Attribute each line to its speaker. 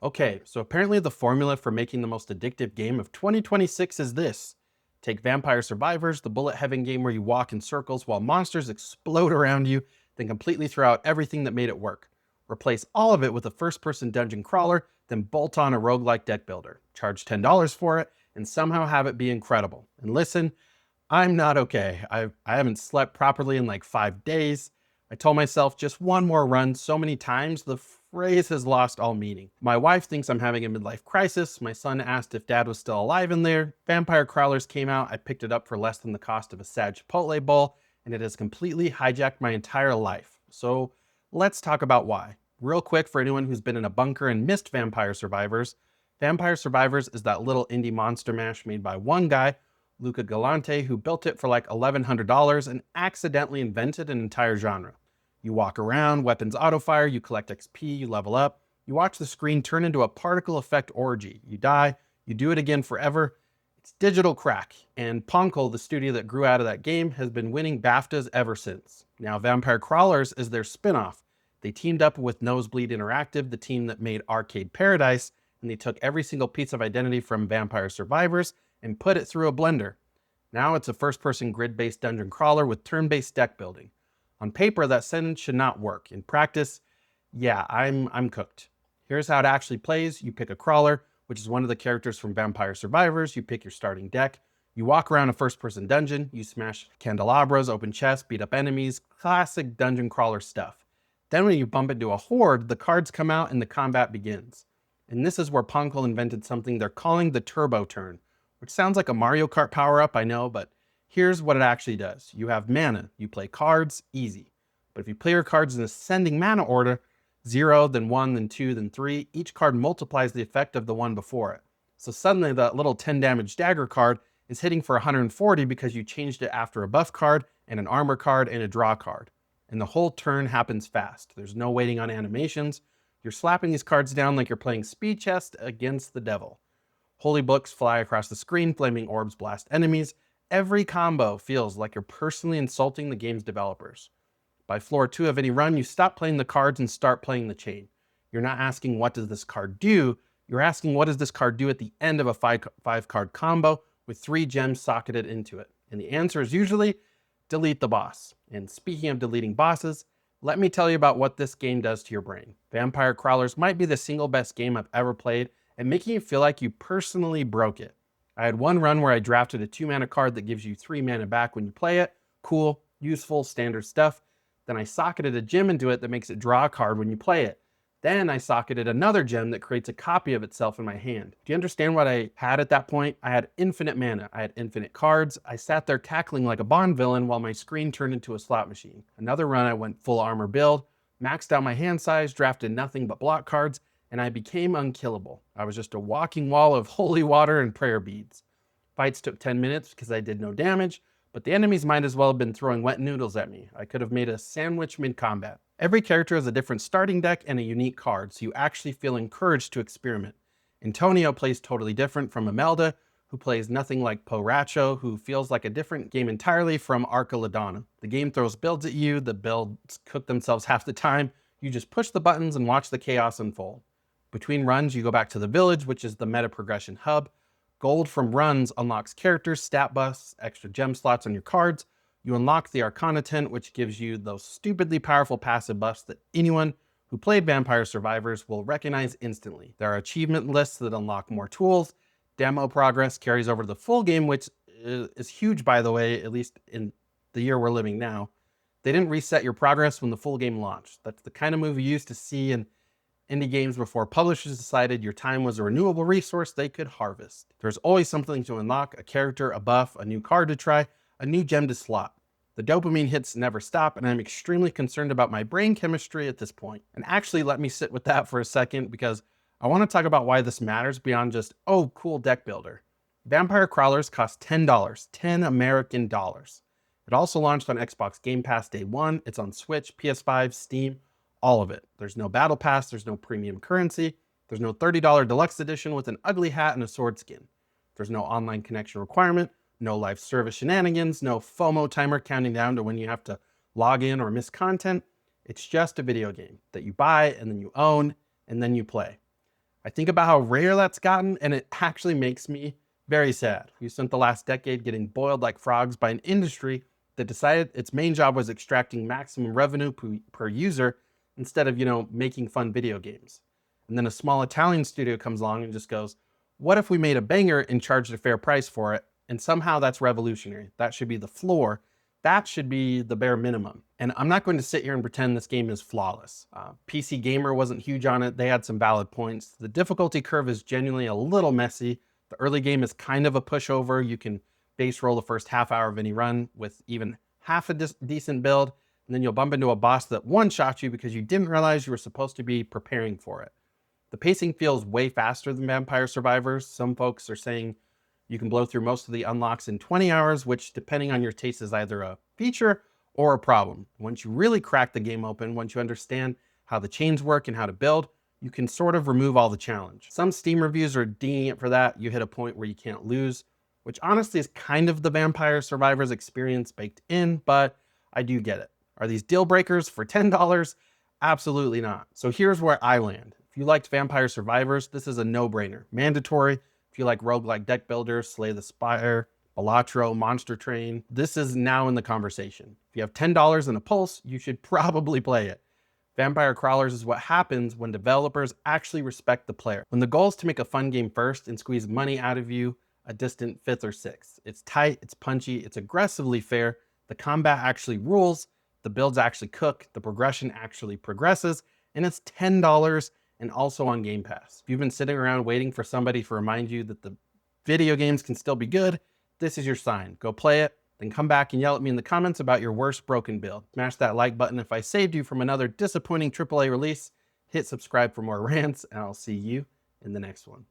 Speaker 1: Okay, so apparently the formula for making the most addictive game of 2026 is this. Take Vampire Survivors, the bullet heaven game where you walk in circles while monsters explode around you, then completely throw out everything that made it work. Replace all of it with a first-person dungeon crawler, then bolt on a roguelike deck builder. Charge $10 for it, and somehow have it be incredible. And listen, I'm not okay. I haven't slept properly in like 5 days. I told myself just one more run so many times, the phrase has lost all meaning. My wife thinks I'm having a midlife crisis. My son asked if dad was still alive in there. Vampire Crawlers came out. I picked it up for less than the cost of a sad Chipotle bowl, and it has completely hijacked my entire life. So let's talk about why. Real quick, for anyone who's been in a bunker and missed Vampire Survivors, Vampire Survivors is that little indie monster mash made by one guy, Luca Galante, who built it for like $1,100 and accidentally invented an entire genre. You walk around, weapons auto-fire, you collect XP, you level up, you watch the screen turn into a particle effect orgy. You die, you do it again forever. It's digital crack, and Poncle, the studio that grew out of that game, has been winning BAFTAs ever since. Now Vampire Crawlers is their spinoff. They teamed up with Nosebleed Interactive, the team that made Arcade Paradise, and they took every single piece of identity from Vampire Survivors and put it through a blender. Now it's a first-person grid-based dungeon crawler with turn-based deck building. On paper, that sentence should not work. In practice, yeah, I'm cooked. Here's how it actually plays. You pick a crawler, which is one of the characters from Vampire Survivors. You pick your starting deck. You walk around a first-person dungeon. You smash candelabras, open chests, beat up enemies. Classic dungeon crawler stuff. Then when you bump into a horde, the cards come out and the combat begins. And this is where Poncle invented something they're calling the TurboTurn, which sounds like a Mario Kart power-up, I know, but here's what it actually does. You have mana, you play cards, easy. But if you play your cards in ascending mana order, 0, then 1, then 2, then 3, each card multiplies the effect of the one before it. So suddenly that little 10 damage dagger card is hitting for 140 because you changed it after a buff card and an armor card and a draw card. And the whole turn happens fast. There's no waiting on animations. You're slapping these cards down like you're playing speed chess against the devil. Holy books fly across the screen, flaming orbs blast enemies. Every combo feels like you're personally insulting the game's developers. By floor 2 of any run, you stop playing the cards and start playing the chain. You're not asking what does this card do, you're asking what does this card do at the end of a 5-card combo with 3 gems socketed into it. And the answer is usually delete the boss. And speaking of deleting bosses, let me tell you about what this game does to your brain. Vampire Crawlers might be the single best game I've ever played, and making you feel like you personally broke it. I had one run where I drafted a 2-mana card that gives you 3 mana back when you play it. Cool, useful, standard stuff. Then I socketed a gem into it that makes it draw a card when you play it. Then I socketed another gem that creates a copy of itself in my hand. Do you understand what I had at that point? I had infinite mana. I had infinite cards. I sat there cackling like a Bond villain while my screen turned into a slot machine. Another run I went full armor build, maxed out my hand size, drafted nothing but block cards, and I became unkillable. I was just a walking wall of holy water and prayer beads. Fights took 10 minutes because I did no damage, but the enemies might as well have been throwing wet noodles at me. I could have made a sandwich mid-combat. Every character has a different starting deck and a unique card, so you actually feel encouraged to experiment. Antonio plays totally different from Imelda, who plays nothing like Poracho, who feels like a different game entirely from Arca Ladonna. The game throws builds at you, the builds cook themselves half the time, you just push the buttons and watch the chaos unfold. Between runs, you go back to the village, which is the meta progression hub. Gold from runs unlocks characters, stat buffs, extra gem slots on your cards. You unlock the Arcana tent, which gives you those stupidly powerful passive buffs that anyone who played Vampire Survivors will recognize instantly. There are achievement lists that unlock more tools. Demo progress carries over to the full game, which is huge, by the way, at least in the year we're living now. They didn't reset your progress when the full game launched. That's the kind of move you used to see in indie games before publishers decided your time was a renewable resource they could harvest. There's always something to unlock, a character, a buff, a new card to try, a new gem to slot. The dopamine hits never stop, and I'm extremely concerned about my brain chemistry at this point. And actually, let me sit with that for a second, because I want to talk about why this matters beyond just, oh, cool deck builder. Vampire Crawlers cost $10, 10 American dollars. It also launched on Xbox Game Pass day 1. It's on Switch, PS5, Steam, all of it. There's no battle pass, there's no premium currency, there's no $30 deluxe edition with an ugly hat and a sword skin. There's no online connection requirement, no live service shenanigans, no FOMO timer counting down to when you have to log in or miss content. It's just a video game that you buy and then you own and then you play. I think about how rare that's gotten, and it actually makes me very sad. We spent the last decade getting boiled like frogs by an industry that decided its main job was extracting maximum revenue per user instead of, making fun video games. And then a small Italian studio comes along and just goes, what if we made a banger and charged a fair price for it? And somehow that's revolutionary. That should be the floor. That should be the bare minimum. And I'm not going to sit here and pretend this game is flawless. PC Gamer wasn't huge on it. They had some valid points. The difficulty curve is genuinely a little messy. The early game is kind of a pushover. You can base roll the first half hour of any run with even half a decent build, and then you'll bump into a boss that one-shots you because you didn't realize you were supposed to be preparing for it. The pacing feels way faster than Vampire Survivors. Some folks are saying you can blow through most of the unlocks in 20 hours, which depending on your taste is either a feature or a problem. Once you really crack the game open, once you understand how the chains work and how to build, you can sort of remove all the challenge. Some Steam reviews are dinging it for that. You hit a point where you can't lose, which honestly is kind of the Vampire Survivors experience baked in, but I do get it. Are these deal breakers for $10? Absolutely not. So here's where I land. If you liked Vampire Survivors, this is a no-brainer. Mandatory. If you like Roguelike Deckbuilder, Slay the Spire, Balatro, Monster Train, this is now in the conversation. If you have $10 and a pulse, you should probably play it. Vampire Crawlers is what happens when developers actually respect the player. When the goal is to make a fun game first and squeeze money out of you a distant 5th or 6th. It's tight, it's punchy, it's aggressively fair, the combat actually rules, the builds actually cook, the progression actually progresses, and it's $10 and also on Game Pass. If you've been sitting around waiting for somebody to remind you that the video games can still be good, this is your sign. Go play it, then come back and yell at me in the comments about your worst broken build. Smash that like button if I saved you from another disappointing AAA release. Hit subscribe for more rants, and I'll see you in the next one.